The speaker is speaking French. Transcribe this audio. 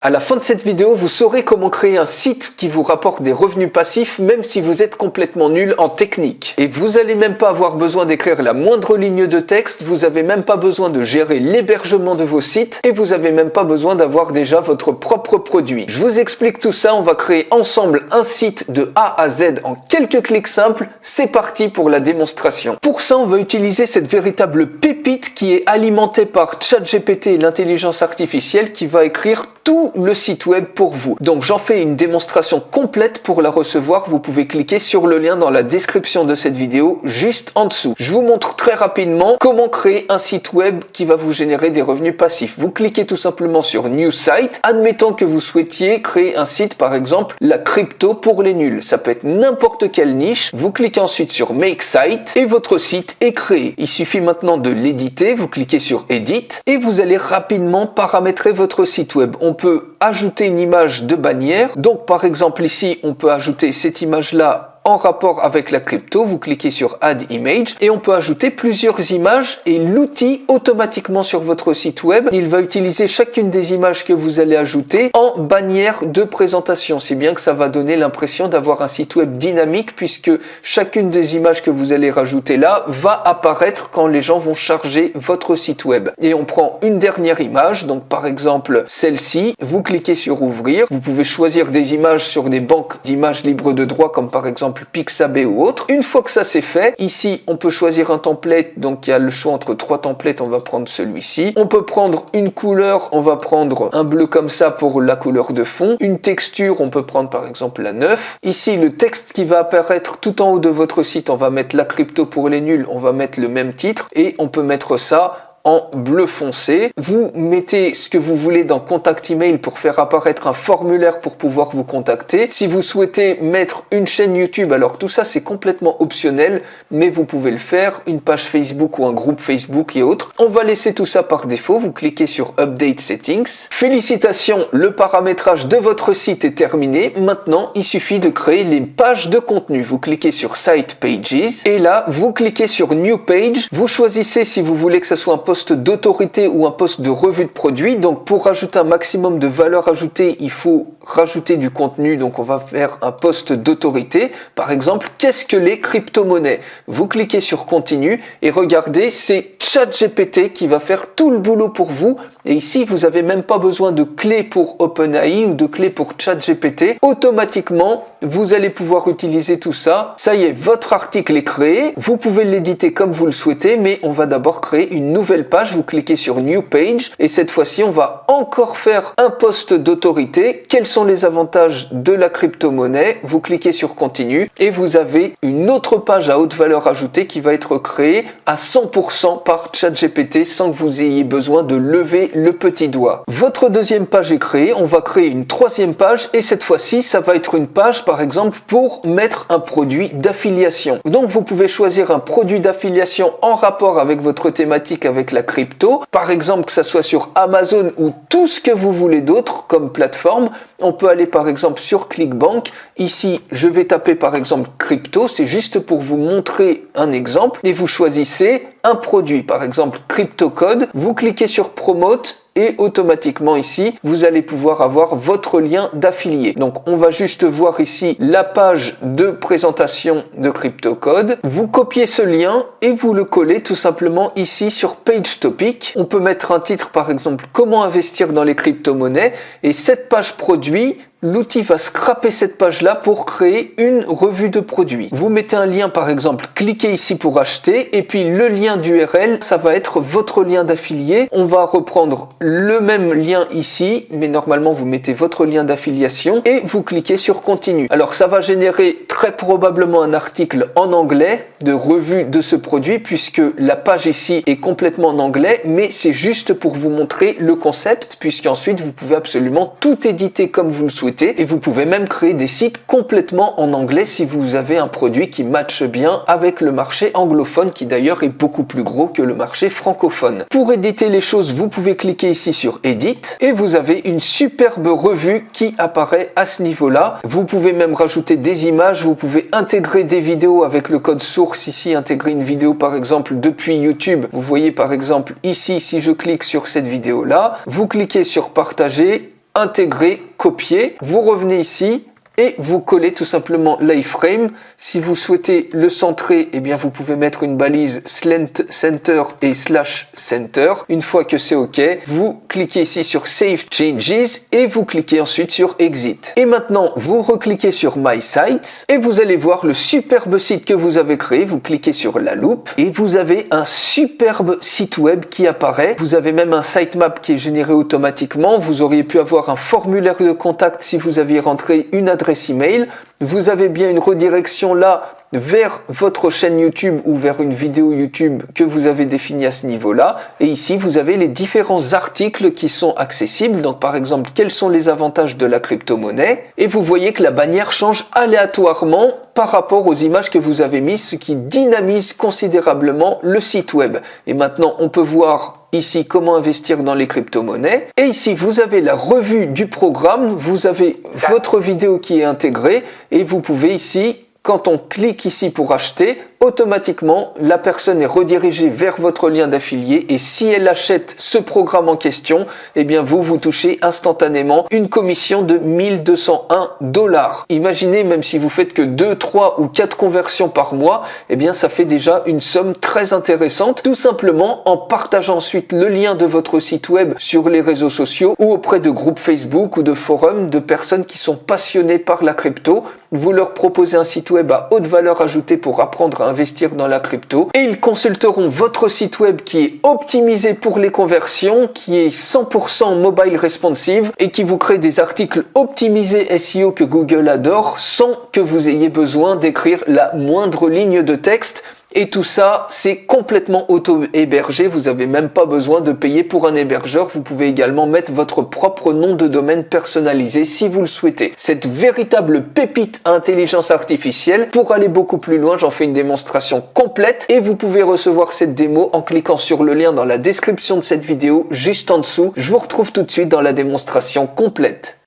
À la fin de cette vidéo, vous saurez comment créer un site qui vous rapporte des revenus passifs même si vous êtes complètement nul en technique. Et vous n'allez même pas avoir besoin d'écrire la moindre ligne de texte, vous n'avez même pas besoin de gérer l'hébergement de vos sites et vous n'avez même pas besoin d'avoir déjà votre propre produit. Je vous explique tout ça, on va créer ensemble un site de A à Z en quelques clics simples. C'est parti pour la démonstration. Pour ça, on va utiliser cette véritable pépite qui est alimentée par ChatGPT et l'intelligence artificielle qui va écrire tout le site web pour vous. Donc j'en fais une démonstration complète. Pour la recevoir, vous pouvez cliquer sur le lien dans la description de cette vidéo juste en dessous. Je vous montre très rapidement comment créer un site web qui va vous générer des revenus passifs. Vous cliquez tout simplement sur New Site. Admettons que vous souhaitiez créer un site, par exemple la crypto pour les nuls. Ça peut être n'importe quelle niche. Vous cliquez ensuite sur Make Site et votre site est créé. Il suffit maintenant de l'éditer. Vous cliquez sur Edit et vous allez rapidement paramétrer votre site web. On peut ajouter une image de bannière. Donc par exemple ici, on peut ajouter cette image-là en rapport avec la crypto. Vous cliquez sur Add Image et on peut ajouter plusieurs images et l'outil automatiquement sur votre site web, il va utiliser chacune des images que vous allez ajouter en bannière de présentation. C'est bien que ça va donner l'impression d'avoir un site web dynamique puisque chacune des images que vous allez rajouter là va apparaître quand les gens vont charger votre site web. Et on prend une dernière image, donc par exemple celle-ci, vous cliquez sur Ouvrir. Vous pouvez choisir des images sur des banques d'images libres de droit comme par exemple Pixabay ou autre. Une fois que ça c'est fait, ici on peut choisir un template, donc il y a le choix entre 3 templates, on va prendre celui-ci. On peut prendre une couleur, on va prendre un bleu comme ça pour la couleur de fond. Une texture, on peut prendre par exemple la 9. Ici le texte qui va apparaître tout en haut de votre site, on va mettre la crypto pour les nuls, on va mettre le même titre et on peut mettre ça en bleu foncé. Vous mettez ce que vous voulez dans contact email pour faire apparaître un formulaire pour pouvoir vous contacter. Si vous souhaitez mettre une chaîne YouTube, alors tout ça c'est complètement optionnel, mais vous pouvez le faire, une page Facebook ou un groupe Facebook et autres. On va laisser tout ça par défaut. Vous cliquez sur Update Settings. Félicitations, le paramétrage de votre site est terminé. Maintenant, il suffit de créer les pages de contenu. Vous cliquez sur Site Pages et là, vous cliquez sur New Page. Vous choisissez si vous voulez que ce soit un poste d'autorité ou un poste de revue de produit. Donc pour rajouter un maximum de valeur ajoutée, il faut rajouter du contenu. Donc on va faire un poste d'autorité. Par exemple, qu'est-ce que les crypto-monnaies? Vous cliquez sur Continue et regardez, c'est ChatGPT qui va faire tout le boulot pour vous. Et ici, vous n'avez même pas besoin de clé pour OpenAI ou de clé pour ChatGPT. Automatiquement, vous allez pouvoir utiliser tout ça. Ça y est, votre article est créé. Vous pouvez l'éditer comme vous le souhaitez, mais on va d'abord créer une nouvelle page. Vous cliquez sur New Page et cette fois-ci, on va encore faire un poste d'autorité. Quels sont les avantages de la crypto-monnaie? Vous cliquez sur Continue et vous avez une autre page à haute valeur ajoutée qui va être créée à 100% par ChatGPT sans que vous ayez besoin de lever le petit doigt. Votre deuxième page est créée, on va créer une troisième page et cette fois-ci, ça va être une page par exemple pour mettre un produit d'affiliation. Donc vous pouvez choisir un produit d'affiliation en rapport avec votre thématique avec la crypto. Par exemple, que ça soit sur Amazon ou tout ce que vous voulez d'autre comme plateforme. On peut aller par exemple sur ClickBank. Ici, je vais taper par exemple crypto. C'est juste pour vous montrer un exemple. Et vous choisissez un produit, par exemple CryptoCode. Vous cliquez sur Promote. Et automatiquement ici, vous allez pouvoir avoir votre lien d'affilié. Donc on va juste voir ici la page de présentation de CryptoCode. Vous copiez ce lien et vous le collez tout simplement ici sur Page Topic. On peut mettre un titre par exemple comment investir dans les crypto-monnaies et cette page produit. L'outil va scraper cette page-là pour créer une revue de produits. Vous mettez un lien par exemple, cliquez ici pour acheter et puis le lien d'URL, ça va être votre lien d'affilié. On va reprendre le même lien ici, mais normalement vous mettez votre lien d'affiliation et vous cliquez sur Continue. Alors ça va générer très probablement un article en anglais de revue de ce produit puisque la page ici est complètement en anglais, mais c'est juste pour vous montrer le concept puisqu'ensuite vous pouvez absolument tout éditer comme vous le souhaitez. Et vous pouvez même créer des sites complètement en anglais si vous avez un produit qui matche bien avec le marché anglophone qui d'ailleurs est beaucoup plus gros que le marché francophone. Pour éditer les choses, vous pouvez cliquer ici sur Edit et vous avez une superbe revue qui apparaît à ce niveau-là. Vous pouvez même rajouter des images, vous pouvez intégrer des vidéos avec le code source ici, intégrer une vidéo par exemple depuis YouTube. Vous voyez par exemple ici, si je clique sur cette vidéo-là, vous cliquez sur Partager, intégrer, copier. Vous revenez ici et vous collez tout simplement l'iframe. Si vous souhaitez le centrer, eh bien vous pouvez mettre une balise slant center et /center. Une fois que c'est OK, vous cliquez ici sur Save Changes et vous cliquez ensuite sur Exit. Et maintenant, vous recliquez sur My Sites et vous allez voir le superbe site que vous avez créé. Vous cliquez sur la loupe et vous avez un superbe site web qui apparaît. Vous avez même un sitemap qui est généré automatiquement. Vous auriez pu avoir un formulaire de contact si vous aviez rentré une adresse email. Vous avez bien une redirection là vers votre chaîne YouTube ou vers une vidéo YouTube que vous avez définie à ce niveau-là. Et ici, vous avez les différents articles qui sont accessibles. Donc, par exemple, quels sont les avantages de la crypto-monnaie? Et vous voyez que la bannière change aléatoirement par rapport aux images que vous avez mises, ce qui dynamise considérablement le site web. Et maintenant, on peut voir ici comment investir dans les crypto-monnaies. Et ici, vous avez la revue du programme. Vous avez votre vidéo qui est intégrée et vous pouvez ici, quand on clique ici pour acheter, automatiquement, la personne est redirigée vers votre lien d'affilié et si elle achète ce programme en question, eh bien vous touchez instantanément une commission de 1201 $. Imaginez, même si vous faites que 2, 3 ou 4 conversions par mois, eh bien ça fait déjà une somme très intéressante, tout simplement en partageant ensuite le lien de votre site web sur les réseaux sociaux ou auprès de groupes Facebook ou de forums de personnes qui sont passionnées par la crypto. Vous leur proposez un site web à haute valeur ajoutée pour apprendre à investir dans la crypto et ils consulteront votre site web qui est optimisé pour les conversions, qui est 100% mobile responsive et qui vous crée des articles optimisés SEO que Google adore sans que vous ayez besoin d'écrire la moindre ligne de texte. Et tout ça, c'est complètement auto-hébergé. Vous n'avez même pas besoin de payer pour un hébergeur. Vous pouvez également mettre votre propre nom de domaine personnalisé si vous le souhaitez. Cette véritable pépite à intelligence artificielle. Pour aller beaucoup plus loin, j'en fais une démonstration complète et vous pouvez recevoir cette démo en cliquant sur le lien dans la description de cette vidéo juste en dessous. Je vous retrouve tout de suite dans la démonstration complète.